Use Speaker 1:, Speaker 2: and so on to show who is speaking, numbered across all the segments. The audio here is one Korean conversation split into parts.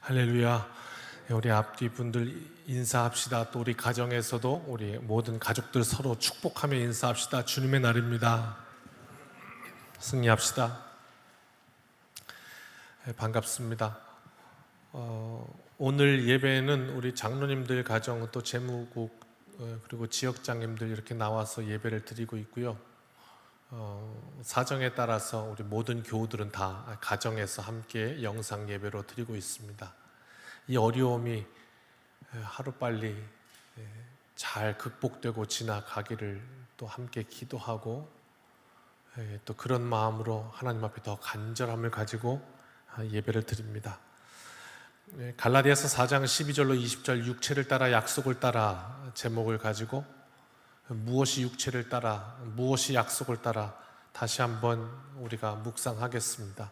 Speaker 1: 할렐루야. 우리 앞뒤 분들 인사합시다. 또 우리 가정에서도 우리 모든 가족들 서로 축복하며 인사합시다. 주님의 날입니다. 승리합시다. 반갑습니다. 오늘 예배는 우리 장로님들 가정 또 재무국 그리고 지역장님들 이렇게 나와서 예배를 드리고 있고요. 사정에 따라서 우리 모든 교우들은 다 가정에서 함께 영상 예배로 드리고 있습니다. 이 어려움이 하루빨리 잘 극복되고 지나가기를 또 함께 기도하고 또 그런 마음으로 하나님 앞에 더 간절함을 가지고 예배를 드립니다. 갈라디아서 4장 12절로 20절 육체를 따라 약속을 따라 제목을 가지고 무엇이 육체를 따라 무엇이 약속을 따라 다시 한번 우리가 묵상하겠습니다.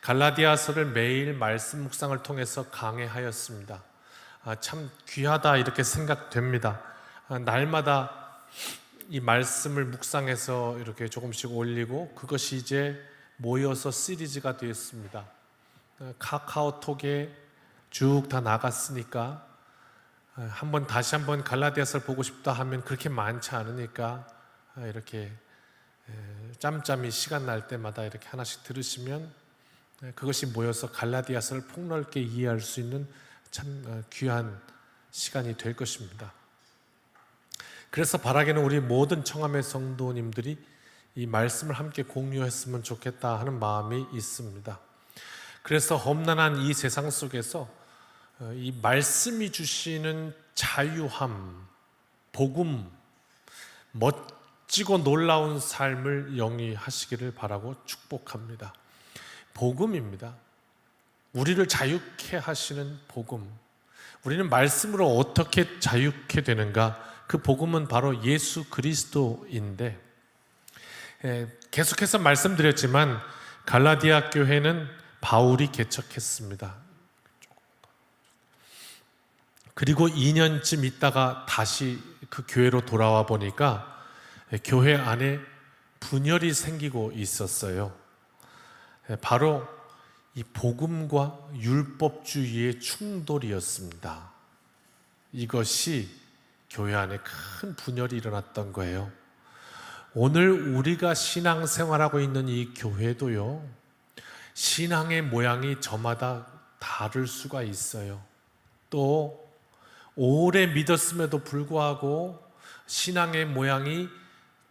Speaker 1: 갈라디아서를 매일 말씀 묵상을 통해서 강해하였습니다. 참 귀하다 이렇게 생각됩니다. 날마다 이 말씀을 묵상해서 이렇게 조금씩 올리고 그것이 이제 모여서 시리즈가 되었습니다. 카카오톡에 쭉 다 나갔으니까 다시 한번 갈라디아서를 보고 싶다 하면 그렇게 많지 않으니까 이렇게 짬짬이 시간 날 때마다 이렇게 하나씩 들으시면 그것이 모여서 갈라디아서를 폭넓게 이해할 수 있는 참 귀한 시간이 될 것입니다. 그래서 바라기는 우리 모든 청함의 성도님들이 이 말씀을 함께 공유했으면 좋겠다 하는 마음이 있습니다. 그래서 험난한 이 세상 속에서 이 말씀이 주시는 자유함, 복음, 멋지고 놀라운 삶을 영위하시기를 바라고 축복합니다. 복음입니다. 우리를 자유케 하시는 복음. 우리는 말씀으로 어떻게 자유케 되는가? 그 복음은 바로 예수 그리스도인데 계속해서 말씀드렸지만 갈라디아 교회는 바울이 개척했습니다. 그리고 2년쯤 있다가 다시 그 교회로 돌아와 보니까 교회 안에 분열이 생기고 있었어요. 바로 이 복음과 율법주의의 충돌이었습니다. 이것이 교회 안에 큰 분열이 일어났던 거예요. 오늘 우리가 신앙생활하고 있는 이 교회도요, 신앙의 모양이 저마다 다를 수가 있어요. 또 오래 믿었음에도 불구하고 신앙의 모양이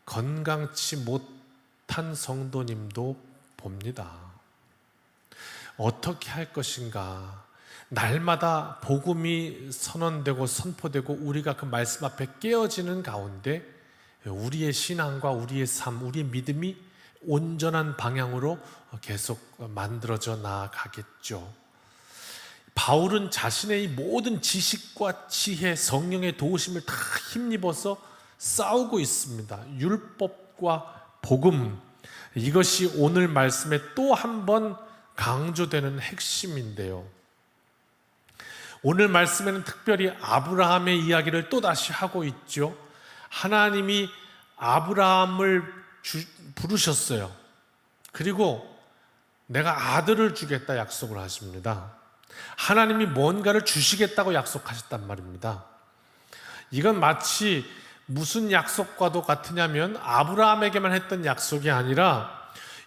Speaker 1: 건강치 못한 성도님도 봅니다. 어떻게 할 것인가? 날마다 복음이 선언되고 선포되고 우리가 그 말씀 앞에 깨어지는 가운데 우리의 신앙과 우리의 삶, 우리의 믿음이 온전한 방향으로 계속 만들어져 나아가겠죠. 바울은 자신의 이 모든 지식과 지혜, 성령의 도우심을 다 힘입어서 싸우고 있습니다. 율법과 복음, 이것이 오늘 말씀에 또 한 번 강조되는 핵심인데요. 오늘 말씀에는 특별히 아브라함의 이야기를 또다시 하고 있죠. 하나님이 아브라함을 부르셨어요. 그리고 내가 아들을 주겠다 약속을 하십니다. 하나님이 뭔가를 주시겠다고 약속하셨단 말입니다. 이건 마치 무슨 약속과도 같으냐면 아브라함에게만 했던 약속이 아니라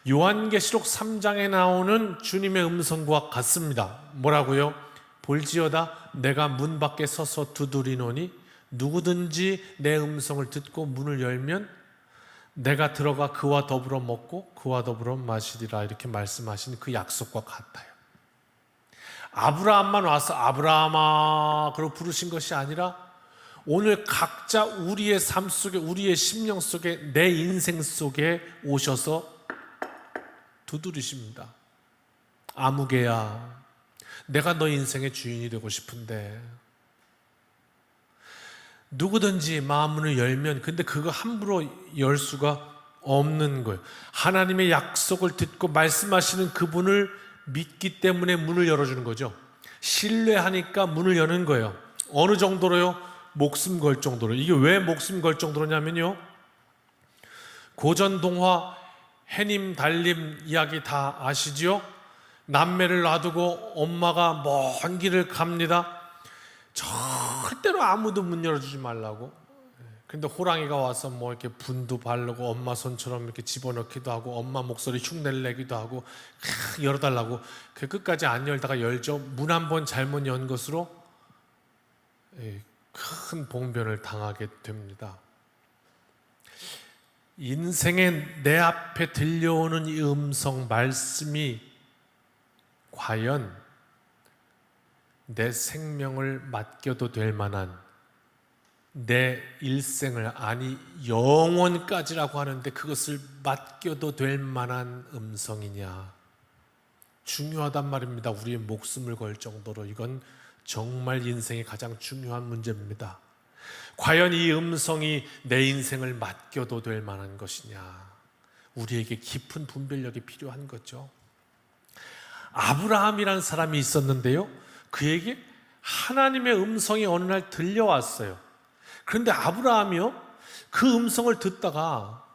Speaker 1: 요한계시록 3장에 나오는 주님의 음성과 같습니다. 뭐라고요? 볼지어다 내가 문 밖에 서서 두드리노니 누구든지 내 음성을 듣고 문을 열면 내가 들어가 그와 더불어 먹고 그와 더불어 마시리라, 이렇게 말씀하신 그 약속과 같아요. 아브라함만 와서 아브라함아 그러고 부르신 것이 아니라 오늘 각자 우리의 삶 속에, 우리의 심령 속에, 내 인생 속에 오셔서 두드리십니다. 아무개야, 내가 너 인생의 주인이 되고 싶은데 누구든지 마음문을 열면, 근데 그거 함부로 열 수가 없는 거예요. 하나님의 약속을 듣고 말씀하시는 그분을 믿기 때문에 문을 열어주는 거죠. 신뢰하니까 문을 여는 거예요. 어느 정도로요? 목숨 걸 정도로. 이게 왜 목숨 걸 정도로냐면요, 고전 동화 해님 달님 이야기 다 아시죠? 남매를 놔두고 엄마가 먼 길을 갑니다. 절대로 아무도 문 열어주지 말라고. 근데 호랑이가 와서 뭐 이렇게 분도 바르고 엄마 손처럼 이렇게 집어넣기도 하고 엄마 목소리 흉내를 내기도 하고 열어달라고. 그 끝까지 안 열다가 열죠. 문 한 번 잘못 연 것으로 큰 봉변을 당하게 됩니다. 인생에 내 앞에 들려오는 이 음성 말씀이 과연 내 생명을 맡겨도 될 만한, 내 일생을, 아니 영원까지라고 하는데 그것을 맡겨도 될 만한 음성이냐, 중요하단 말입니다. 우리의 목숨을 걸 정도로 이건 정말 인생의 가장 중요한 문제입니다. 과연 이 음성이 내 인생을 맡겨도 될 만한 것이냐, 우리에게 깊은 분별력이 필요한 거죠. 아브라함이라는 사람이 있었는데요, 그에게 하나님의 음성이 어느 날 들려왔어요. 그런데 아브라함이요, 그 음성을 듣다가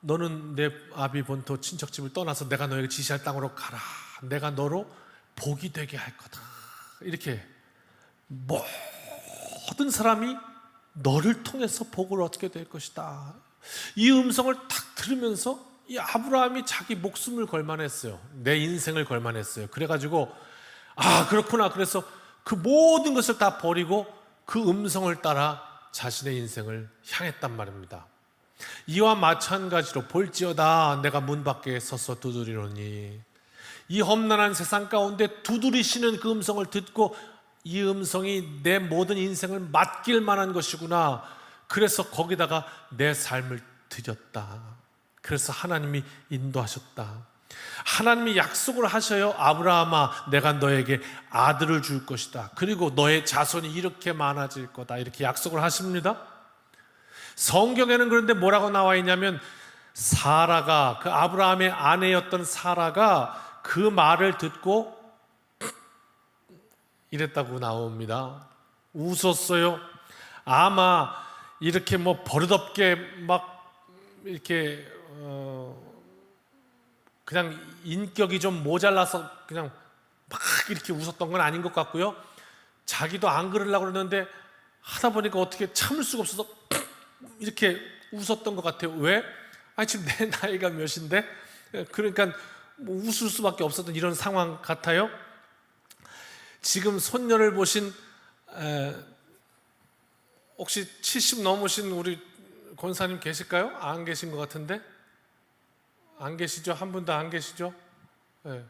Speaker 1: 너는 내 아비 본토 친척집을 떠나서 내가 너에게 지시할 땅으로 가라, 내가 너로 복이 되게 할 거다, 이렇게 모든 사람이 너를 통해서 복을 얻게 될 것이다, 이 음성을 딱 들으면서 이 아브라함이 자기 목숨을 걸만했어요. 내 인생을 걸만했어요. 그래가지고 그렇구나, 그래서 그 모든 것을 다 버리고 그 음성을 따라 자신의 인생을 향했단 말입니다. 이와 마찬가지로 볼지어다 내가 문 밖에 서서 두드리노니, 이 험난한 세상 가운데 두드리시는 그 음성을 듣고 이 음성이 내 모든 인생을 맡길 만한 것이구나, 그래서 거기다가 내 삶을 드렸다. 그래서 하나님이 인도하셨다. 하나님이 약속을 하셔요. 아브라함아, 내가 너에게 아들을 줄 것이다, 그리고 너의 자손이 이렇게 많아질 거다, 이렇게 약속을 하십니다. 성경에는 그런데 뭐라고 나와 있냐면, 사라가, 그 아브라함의 아내였던 사라가 그 말을 듣고 이랬다고 나옵니다. 웃었어요. 아마 이렇게 뭐 버릇없게 막 이렇게 그냥 인격이 좀 모자라서 그냥 막 이렇게 웃었던 건 아닌 것 같고요, 자기도 안 그러려고 그러는데 하다 보니까 어떻게 참을 수가 없어서 이렇게 웃었던 것 같아요. 왜? 지금 내 나이가 몇인데, 그러니까 뭐 웃을 수밖에 없었던 이런 상황 같아요. 지금 손녀를 보신 혹시 70 넘으신 우리 권사님 계실까요? 안 계신 것 같은데? 안 계시죠? 한 분도 안 계시죠? 네.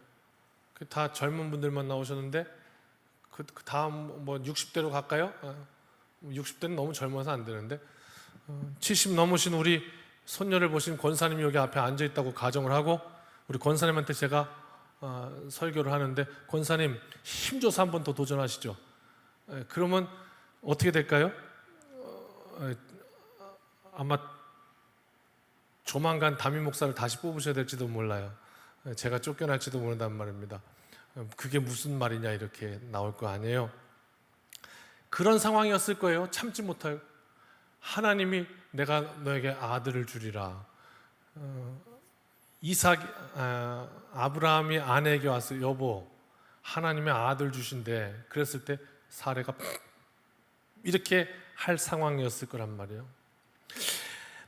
Speaker 1: 다 젊은 분들만 나오셨는데, 그 다음 뭐 60대로 갈까요? 60대는 너무 젊어서 안 되는데, 70 넘으신 우리 손녀를 보신 권사님이 여기 앞에 앉아 있다고 가정을 하고, 우리 권사님한테 제가 설교를 하는데, 권사님 힘줘서 한 번 더 도전하시죠. 그러면 어떻게 될까요? 아마 조만간 담임 목사를 다시 뽑으셔야 될지도 몰라요. 제가 쫓겨날지도 모른단 말입니다. 그게 무슨 말이냐 이렇게 나올 거 아니에요. 그런 상황이었을 거예요. 참지 못하고 하나님이 내가 너에게 아들을 주리라. 아브라함이 아내에게 와서 여보, 하나님의 아들 주신대. 그랬을 때 사례가 이렇게 할 상황이었을 거란 말이에요.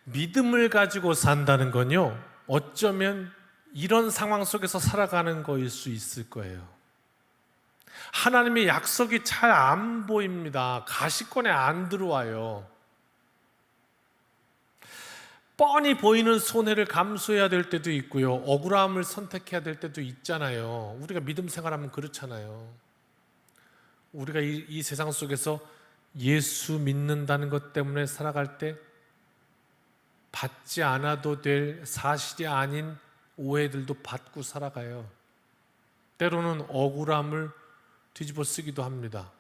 Speaker 1: 믿음을 가지고 산다는 건요, 어쩌면 이런 상황 속에서 살아가는 거일 수 있을 거예요. 하나님의 약속이 잘 안 보입니다. 가시권에 안 들어와요. 뻔히 보이는 손해를 감수해야 될 때도 있고요, 억울함을 선택해야 될 때도 있잖아요. 우리가 믿음 생활하면 그렇잖아요. 우리가 이 세상 속에서 예수 믿는다는 것 때문에 살아갈 때 받지 않아도 될 사실이 아닌 오해들도 받고 살아가요. 때로는 억울함을 뒤집어 쓰기도 합니다.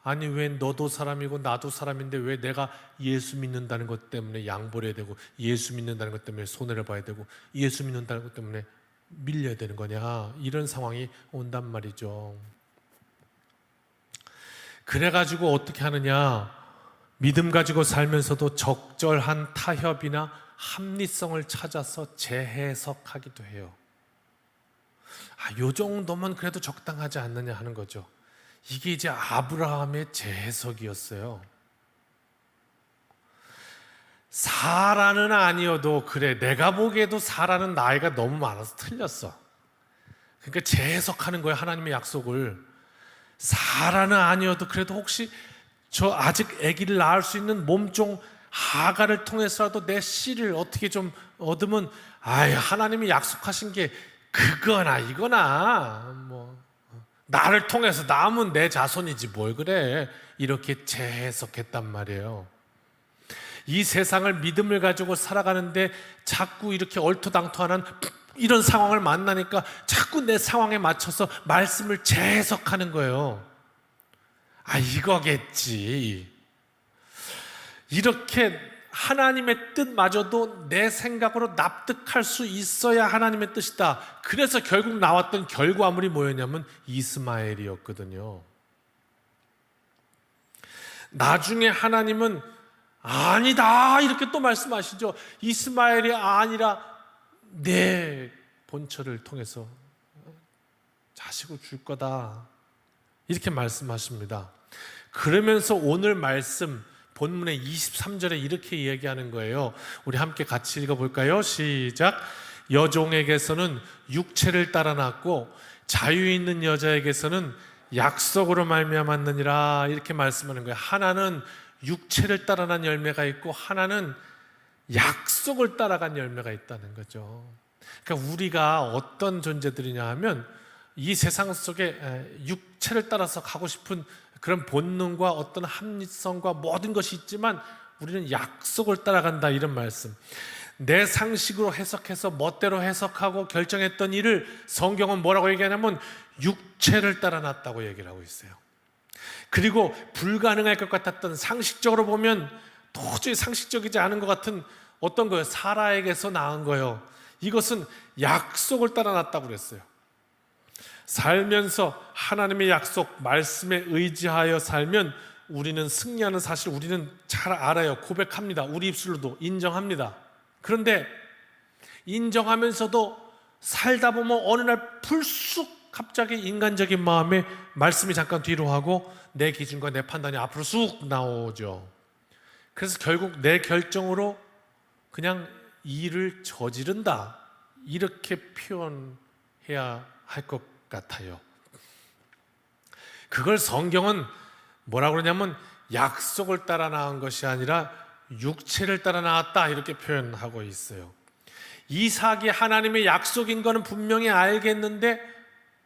Speaker 1: 아니 왜 너도 사람이고 나도 사람인데 왜 내가 예수 믿는다는 것 때문에 양보해야 되고, 예수 믿는다는 것 때문에 손해를 봐야 되고, 예수 믿는다는 것 때문에 밀려야 되는 거냐, 이런 상황이 온단 말이죠. 그래가지고 어떻게 하느냐, 믿음 가지고 살면서도 적절한 타협이나 합리성을 찾아서 재해석하기도 해요. 요 정도면 그래도 적당하지 않느냐 하는 거죠. 이게 이제 아브라함의 재해석이었어요. 사라는 아니어도 그래, 내가 보기에도 사라는 나이가 너무 많아서 틀렸어. 그러니까 재해석하는 거예요, 하나님의 약속을. 사라는 아니어도 그래도 혹시 저 아직 아기를 낳을 수 있는 몸종 하가를 통해서라도 내 씨를 어떻게 좀 얻으면, 하나님이 약속하신 게 그거나 이거나 뭐 나를 통해서 남은 내 자손이지 뭘 그래, 이렇게 재해석했단 말이에요. 이 세상을 믿음을 가지고 살아가는데 자꾸 이렇게 얼토당토하는 이런 상황을 만나니까 자꾸 내 상황에 맞춰서 말씀을 재해석하는 거예요. 이거겠지. 이렇게 하나님의 뜻마저도 내 생각으로 납득할 수 있어야 하나님의 뜻이다. 그래서 결국 나왔던 결과물이 뭐였냐면 이스마엘이었거든요. 나중에 하나님은 아니다 이렇게 또 말씀하시죠. 이스마엘이 아니라 내 본처를 통해서 자식을 줄 거다 이렇게 말씀하십니다. 그러면서 오늘 말씀 본문의 23절에 이렇게 이야기하는 거예요. 우리 함께 같이 읽어볼까요? 시작. 여종에게서는 육체를 따라 낳고 자유 있는 여자에게서는 약속으로 말미암았느니라 이렇게 말씀하는 거예요. 하나는 육체를 따라 난 열매가 있고 하나는 약속을 따라간 열매가 있다는 거죠. 그러니까 우리가 어떤 존재들이냐 하면 이 세상 속에 육체를 따라서 가고 싶은 그런 본능과 어떤 합리성과 모든 것이 있지만 우리는 약속을 따라간다 이런 말씀. 내 상식으로 해석해서 멋대로 해석하고 결정했던 일을 성경은 뭐라고 얘기하냐면 육체를 따라 놨다고 얘기를 하고 있어요. 그리고 불가능할 것 같았던, 상식적으로 보면 도저히 상식적이지 않은 것 같은 어떤 거예요? 사라에게서 낳은 거예요. 이것은 약속을 따라 놨다고 그랬어요. 살면서 하나님의 약속, 말씀에 의지하여 살면 우리는 승리하는 사실 우리는 잘 알아요. 고백합니다. 우리 입술로도 인정합니다. 그런데 인정하면서도 살다 보면 어느 날 불쑥 갑자기 인간적인 마음에 말씀이 잠깐 뒤로 하고 내 기준과 내 판단이 앞으로 쑥 나오죠. 그래서 결국 내 결정으로 그냥 일을 저지른다 이렇게 표현해야 할 것 같아요. 그걸 성경은 뭐라고 그러냐면 약속을 따라 낳은 것이 아니라 육체를 따라 낳았다 이렇게 표현하고 있어요. 이삭이 하나님의 약속인 거는 분명히 알겠는데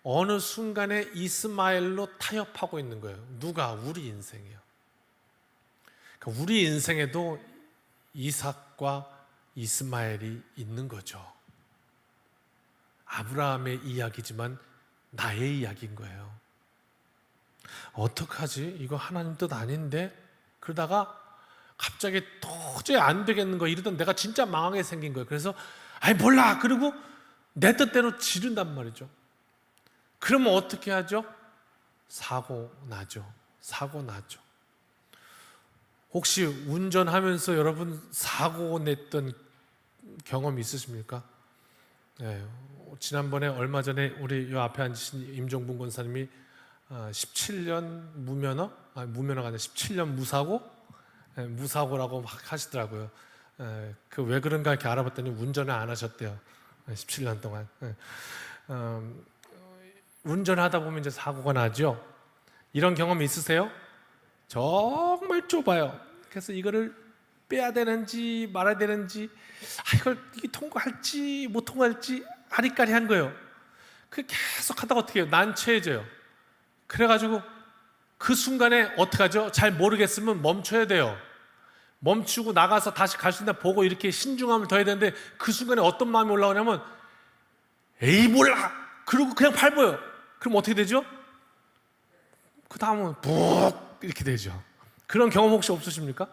Speaker 1: 어느 순간에 이스마엘로 타협하고 있는 거예요. 누가? 우리 인생이요. 그러니까 우리 인생에도 이삭과 이스마엘이 있는 거죠. 아브라함의 이야기지만 나의 이야기인 거예요. 어떡하지? 이거 하나님 뜻 아닌데? 그러다가 갑자기 도저히 안 되겠는 거 이러던 내가 진짜 망하게 생긴 거예요. 그래서 몰라! 그리고 내 뜻대로 지른단 말이죠. 그러면 어떻게 하죠? 사고 나죠. 혹시 운전하면서 여러분 사고 냈던 경험 있으십니까? 네, 지난번에 얼마 전에 우리 요 앞에 앉으신 임종분 권사님이 17년 무면허가 아니라 17년 무사고라고 막 하시더라고요. 그 왜 그런가 이렇게 알아봤더니 운전을 안 하셨대요. 17년 동안. 운전하다 보면 이제 사고가 나죠. 이런 경험 있으세요? 정말 좁아요. 그래서 이거를 빼야 되는지 말아야 되는지, 이게 통과할지 못 통과할지 아리까리한 거예요. 그 계속 하다가 어떻게 해요? 난처해져요. 그래가지고 그 순간에 어떡하죠? 잘 모르겠으면 멈춰야 돼요. 멈추고 나가서 다시 갈 수 있나 보고 이렇게 신중함을 더해야 되는데 그 순간에 어떤 마음이 올라오냐면 에이 몰라! 그러고 그냥 밟아요. 그럼 어떻게 되죠? 그 다음은 푹 이렇게 되죠. 그런 경험 혹시 없으십니까?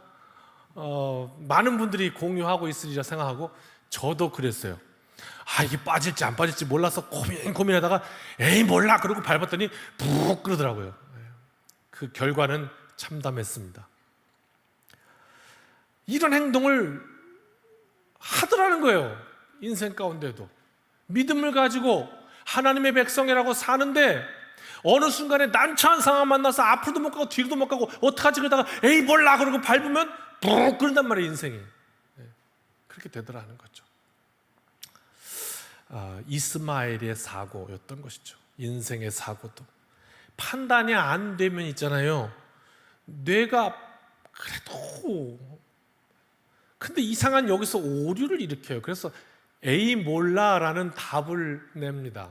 Speaker 1: 많은 분들이 공유하고 있으리라 생각하고 저도 그랬어요. 이게 빠질지 안 빠질지 몰라서 고민하다가 에이 몰라! 그러고 밟았더니 푹 그러더라고요. 그 결과는 참담했습니다. 이런 행동을 하더라는 거예요. 인생 가운데도 믿음을 가지고 하나님의 백성이라고 사는데 어느 순간에 난처한 상황 만나서 앞으로도 못 가고 뒤로도 못 가고 어떡하지 그러다가 에이 몰라 그러고 밟으면 푹 끓는단 말이에요. 인생이. 그렇게 되더라는 거죠. 이스마엘의 사고였던 것이죠. 인생의 사고도 판단이 안 되면 있잖아요, 뇌가 그래도 근데 이상한 여기서 오류를 일으켜요. 그래서 에이 몰라라는 답을 냅니다.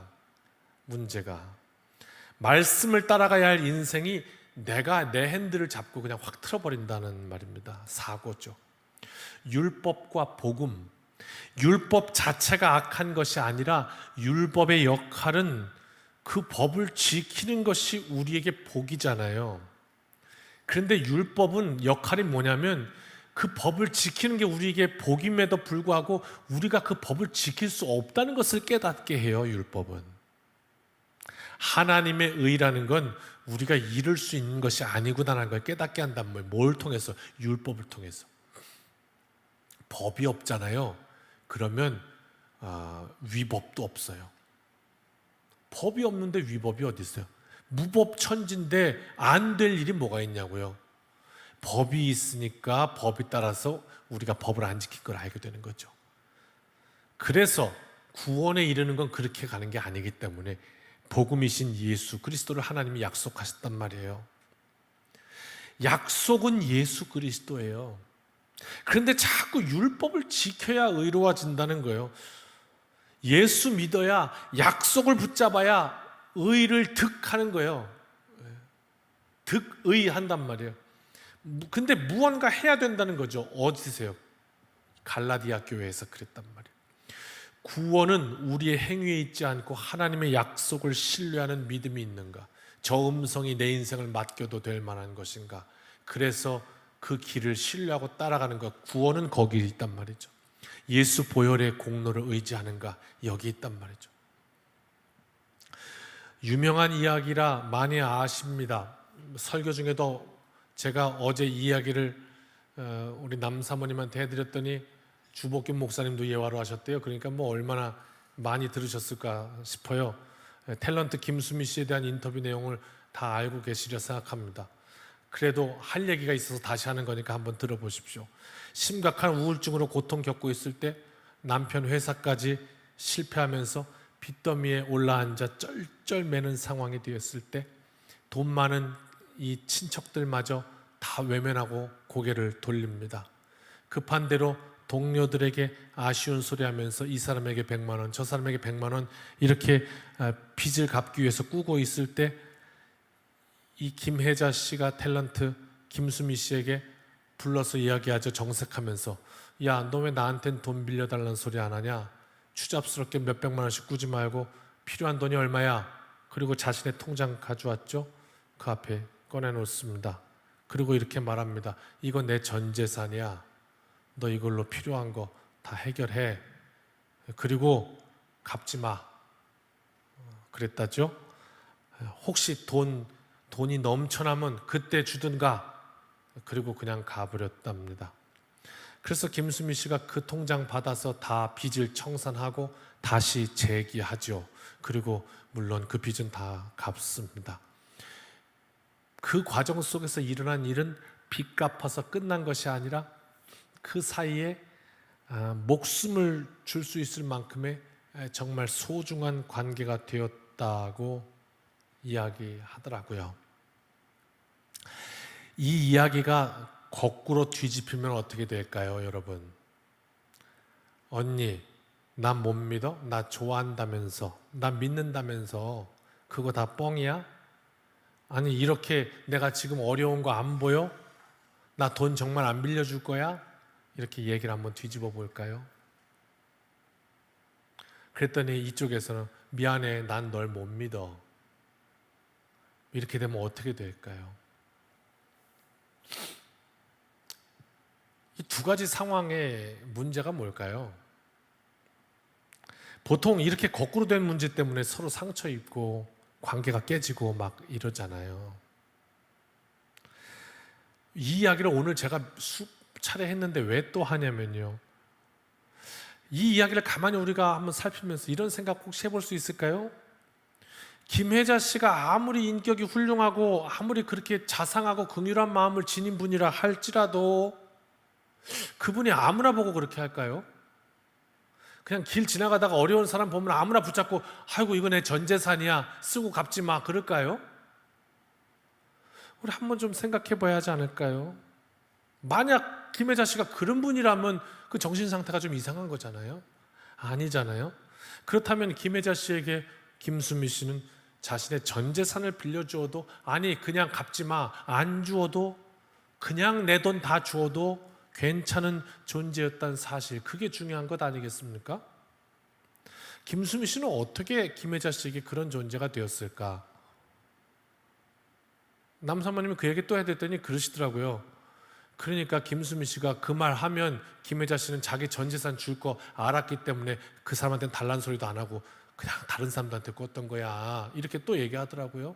Speaker 1: 문제가 말씀을 따라가야 할 인생이 내가 내 핸들을 잡고 그냥 확 틀어버린다는 말입니다. 사고죠. 율법과 복음, 율법 자체가 악한 것이 아니라 율법의 역할은 그 법을 지키는 것이 우리에게 복이잖아요. 그런데 율법은 역할이 뭐냐면 그 법을 지키는 게 우리에게 복임에도 불구하고 우리가 그 법을 지킬 수 없다는 것을 깨닫게 해요. 율법은 하나님의 의라는 건 우리가 이룰 수 있는 것이 아니구나라는 걸 깨닫게 한단 말이에요. 뭘 통해서? 율법을 통해서. 법이 없잖아요. 그러면 위법도 없어요. 법이 없는데 위법이 어디 있어요? 무법천지인데 안 될 일이 뭐가 있냐고요. 법이 있으니까 법에 따라서 우리가 법을 안 지킨 걸 알게 되는 거죠. 그래서 구원에 이르는 건 그렇게 가는 게 아니기 때문에 복음이신 예수 그리스도를 하나님이 약속하셨단 말이에요. 약속은 예수 그리스도예요. 그런데 자꾸 율법을 지켜야 의로워진다는 거예요. 예수 믿어야, 약속을 붙잡아야 의를 득하는 거예요. 득의한단 말이에요. 근데 무언가 해야 된다는 거죠. 어디세요? 갈라디아 교회에서 그랬단 말이에요. 구원은 우리의 행위에 있지 않고 하나님의 약속을 신뢰하는 믿음이 있는가? 저 음성이 내 인생을 맡겨도 될 만한 것인가? 그래서 그 길을 신뢰하고 따라가는 것, 구원은 거기 있단 말이죠. 예수 보혈의 공로를 의지하는가? 여기 있단 말이죠. 유명한 이야기라 많이 아십니다. 설교 중에도 제가 어제 이 이야기를 우리 남사모님한테 해드렸더니 주복균 목사님도 예화로 하셨대요. 그러니까 뭐 얼마나 많이 들으셨을까 싶어요. 탤런트 김수미 씨에 대한 인터뷰 내용을 다 알고 계시리라 생각합니다. 그래도 할 얘기가 있어서 다시 하는 거니까 한번 들어보십시오. 심각한 우울증으로 고통 겪고 있을 때 남편 회사까지 실패하면서 빚더미에 올라앉아 쩔쩔매는 상황이 되었을 때 돈 많은 이 친척들마저 다 외면하고 고개를 돌립니다. 급한 대로 동료들에게 아쉬운 소리 하면서 이 사람에게 100만 원, 저 사람에게 100만 원 이렇게 빚을 갚기 위해서 꾸고 있을 때 이 김혜자 씨가 탤런트 김수미 씨에게 불러서 이야기하죠. 정색하면서 야, 너 왜 나한텐 돈 빌려달라는 소리 안 하냐? 추잡스럽게 몇백만 원씩 꾸지 말고 필요한 돈이 얼마야? 그리고 자신의 통장 가져왔죠. 그 앞에 꺼내놓습니다. 그리고 이렇게 말합니다. 이거 내 전 재산이야. 너 이걸로 필요한 거 다 해결해. 그리고 갚지 마. 그랬다죠. 혹시 돈이 넘쳐나면 그때 주든가. 그리고 그냥 가버렸답니다. 그래서 김수미 씨가 그 통장 받아서 다 빚을 청산하고 다시 재기하죠. 그리고 물론 그 빚은 다 갚습니다. 그 과정 속에서 일어난 일은 빚 갚아서 끝난 것이 아니라 그 사이에 목숨을 줄 수 있을 만큼의 정말 소중한 관계가 되었다고 이야기하더라고요. 이 이야기가 거꾸로 뒤집히면 어떻게 될까요, 여러분? 언니, 나 못 믿어? 나 좋아한다면서, 나 믿는다면서 그거 다 뻥이야? 아니 이렇게 내가 지금 어려운 거 안 보여? 나 돈 정말 안 빌려줄 거야? 이렇게 얘기를 한번 뒤집어 볼까요? 그랬더니 이쪽에서는 미안해, 난 널 못 믿어. 이렇게 되면 어떻게 될까요? 이 두 가지 상황의 문제가 뭘까요? 보통 이렇게 거꾸로 된 문제 때문에 서로 상처 입고 관계가 깨지고 막 이러잖아요. 이 이야기를 오늘 제가 수차례 했는데 왜 또 하냐면요. 이 이야기를 가만히 우리가 한번 살피면서 이런 생각 혹시 해볼 수 있을까요? 김혜자 씨가 아무리 인격이 훌륭하고 아무리 그렇게 자상하고 긍휼한 마음을 지닌 분이라 할지라도 그분이 아무나 보고 그렇게 할까요? 그냥 길 지나가다가 어려운 사람 보면 아무나 붙잡고 아이고 이거 내 전 재산이야 쓰고 갚지 마 그럴까요? 우리 한번 좀 생각해 봐야 하지 않을까요? 만약 김혜자 씨가 그런 분이라면 그 정신 상태가 좀 이상한 거잖아요. 아니잖아요. 그렇다면 김혜자 씨에게 김수미 씨는 자신의 전 재산을 빌려주어도 아니 그냥 갚지 마 안 주어도 그냥 내 돈 다 주어도 괜찮은 존재였다는 사실, 그게 중요한 것 아니겠습니까? 김수미 씨는 어떻게 김혜자 씨에게 그런 존재가 되었을까? 남사모님이 그 얘기 또 해야 됐더니 그러시더라고요. 그러니까 김수미 씨가 그 말 하면 김혜자 씨는 자기 전 재산 줄 거 알았기 때문에 그 사람한테는 달란 소리도 안 하고 그냥 다른 사람들한테 꿨던 거야. 이렇게 또 얘기하더라고요.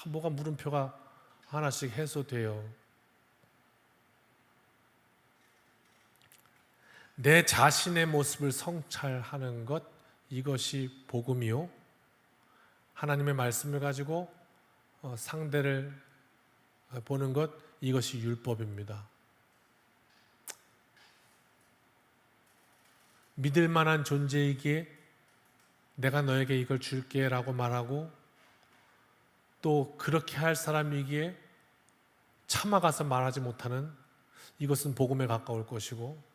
Speaker 1: 뭐가 물음표가 하나씩 해소돼요. 내 자신의 모습을 성찰하는 것, 이것이 복음이요. 하나님의 말씀을 가지고 상대를 보는 것, 이것이 율법입니다. 믿을 만한 존재이기에 내가 너에게 이걸 줄게 라고 말하고, 또 그렇게 할 사람이기에 참아가서 말하지 못하는, 이것은 복음에 가까울 것이고,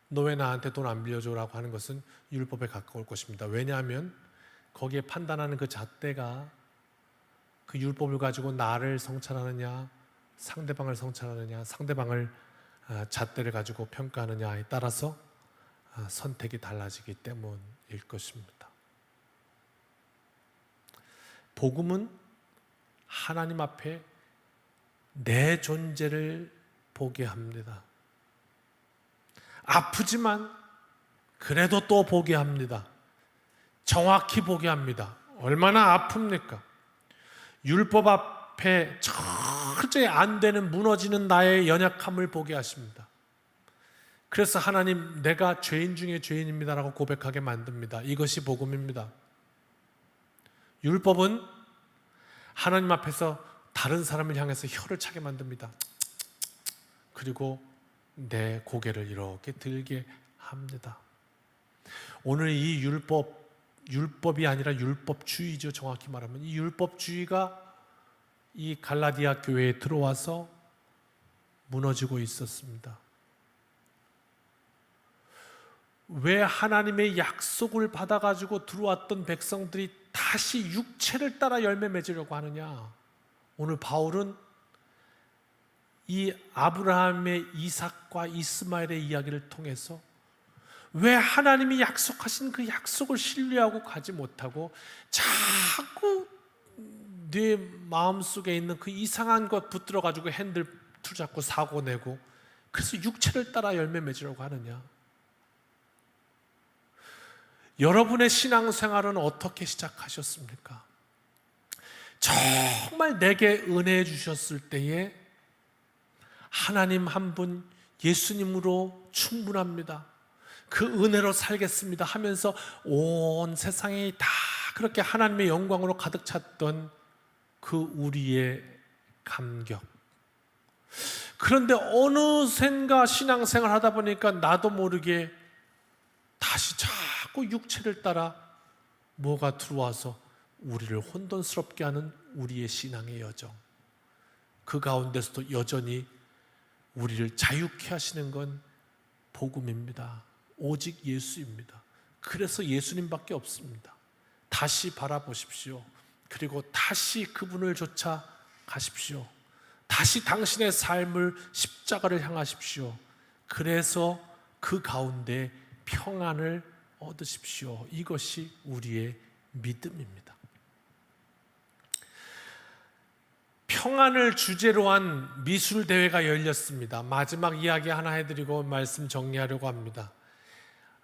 Speaker 1: 너 왜 나한테 돈 안 빌려줘 라고 하는 것은 율법에 가까울 것입니다. 왜냐하면 거기에 판단하는 그 잣대가 그 율법을 가지고 나를 성찰하느냐, 상대방을 성찰하느냐, 상대방을 잣대를 가지고 평가하느냐에 따라서 선택이 달라지기 때문일 것입니다. 복음은 하나님 앞에 내 존재를 보게 합니다. 아프지만 그래도 또 보게 합니다. 정확히 보게 합니다. 얼마나 아픕니까? 율법 앞에 철저히 안 되는 무너지는 나의 연약함을 보게 하십니다. 그래서 하나님, 내가 죄인 중에 죄인입니다라고 고백하게 만듭니다. 이것이 복음입니다. 율법은 하나님 앞에서 다른 사람을 향해서 혀를 차게 만듭니다. 그리고 내 고개를 이렇게 들게 합니다. 오늘 이 율법이 아니라 율법주의죠. 정확히 말하면 이 율법주의가 이 갈라디아 교회에 들어와서 무너지고 있었습니다. 왜 하나님의 약속을 받아가지고 들어왔던 백성들이 다시 육체를 따라 열매 맺으려고 하느냐? 오늘 바울은 이 아브라함의 이삭과 이스마엘의 이야기를 통해서 왜 하나님이 약속하신 그 약속을 신뢰하고 가지 못하고 자꾸 내 마음속에 있는 그 이상한 것 붙들어 가지고 핸들 붙잡고 사고 내고, 그래서 육체를 따라 열매 맺으려고 하느냐? 여러분의 신앙생활은 어떻게 시작하셨습니까? 정말 내게 은혜 주셨을 때에 하나님 한 분 예수님으로 충분합니다, 그 은혜로 살겠습니다 하면서 온 세상이 다 그렇게 하나님의 영광으로 가득 찼던 그 우리의 감격. 그런데 어느샌가 신앙생활 하다 보니까 나도 모르게 다시 자꾸 육체를 따라 뭐가 들어와서 우리를 혼돈스럽게 하는 우리의 신앙의 여정, 그 가운데서도 여전히 우리를 자유케 하시는 건 복음입니다. 오직 예수입니다. 그래서 예수님밖에 없습니다. 다시 바라보십시오. 그리고 다시 그분을 쫓아 가십시오. 다시 당신의 삶을, 십자가를 향하십시오. 그래서 그 가운데 평안을 얻으십시오. 이것이 우리의 믿음입니다. 평안을 주제로 한 미술 대회가 열렸습니다. 마지막 이야기 하나 해드리고 말씀 정리하려고 합니다.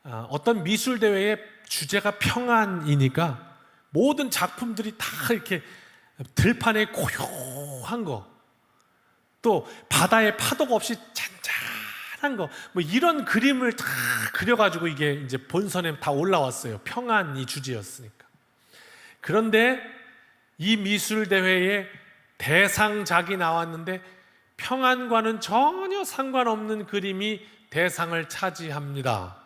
Speaker 1: 어떤 미술 대회의 주제가 평안이니까 모든 작품들이 다 이렇게 들판에 고요한 거, 또 바다에 파도가 없이 잔잔한 거, 뭐 이런 그림을 다 그려가지고 이게 이제 본선에 다 올라왔어요. 평안이 주제였으니까. 그런데 이 미술 대회에 대상작이 나왔는데 평안과는 전혀 상관없는 그림이 대상을 차지합니다.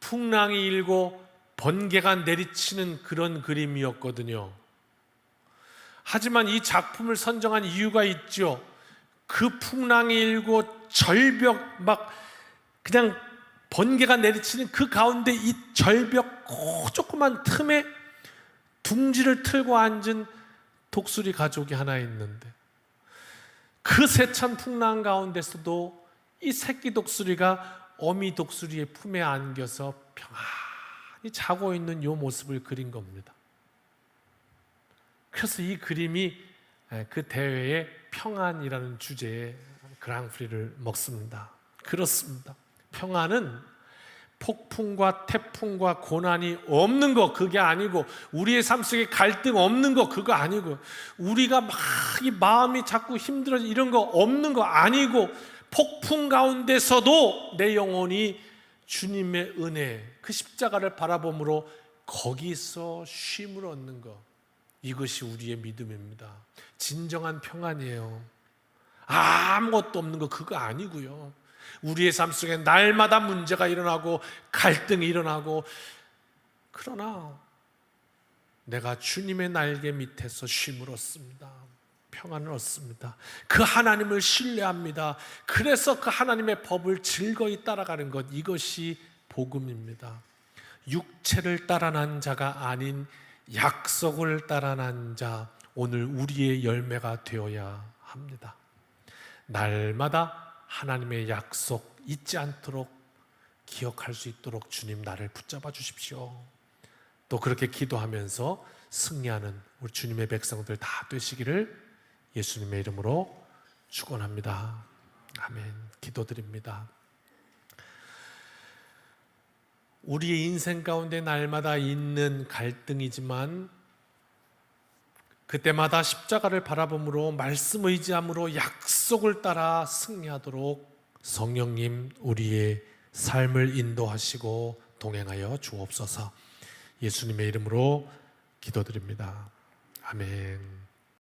Speaker 1: 풍랑이 일고 번개가 내리치는 그런 그림이었거든요. 하지만 이 작품을 선정한 이유가 있죠. 그 풍랑이 일고 절벽 막 그냥 번개가 내리치는 그 가운데 이 절벽 조그만 틈에 둥지를 틀고 앉은 독수리 가족이 하나 있는데, 그 세찬 풍랑 가운데서도 이 새끼 독수리가 어미 독수리의 품에 안겨서 평안히 자고 있는 이 모습을 그린 겁니다. 그래서 이 그림이 그 대회의 평안이라는 주제의 그랑프리를 먹습니다. 그렇습니다. 평안은 폭풍과 태풍과 고난이 없는 거, 그게 아니고, 우리의 삶 속에 갈등 없는 거, 그거 아니고, 우리가 막 이 마음이 자꾸 힘들어지 이런 거 없는 거 아니고, 폭풍 가운데서도 내 영혼이 주님의 은혜, 그 십자가를 바라봄으로 거기서 쉼을 얻는 것, 이것이 우리의 믿음입니다. 진정한 평안이에요. 아무것도 없는 거 그거 아니고요. 우리의 삶 속에 날마다 문제가 일어나고 갈등이 일어나고, 그러나 내가 주님의 날개 밑에서 쉼을 얻습니다. 평안을 얻습니다. 그 하나님을 신뢰합니다. 그래서 그 하나님의 법을 즐거이 따라가는 것, 이것이 복음입니다. 육체를 따라난 자가 아닌 약속을 따라난 자, 오늘 우리의 열매가 되어야 합니다. 날마다 하나님의 약속 잊지 않도록 기억할 수 있도록 주님 나를 붙잡아 주십시오. 또 그렇게 기도하면서 승리하는 우리 주님의 백성들 다 되시기를 예수님의 이름으로 축원합니다. 아멘. 기도드립니다. 우리의 인생 가운데 날마다 있는 갈등이지만 그때마다 십자가를 바라봄으로, 말씀 의지함으로 약속을 따라 승리하도록 성령님 우리의 삶을 인도하시고 동행하여 주옵소서. 예수님의 이름으로 기도드립니다. 아멘.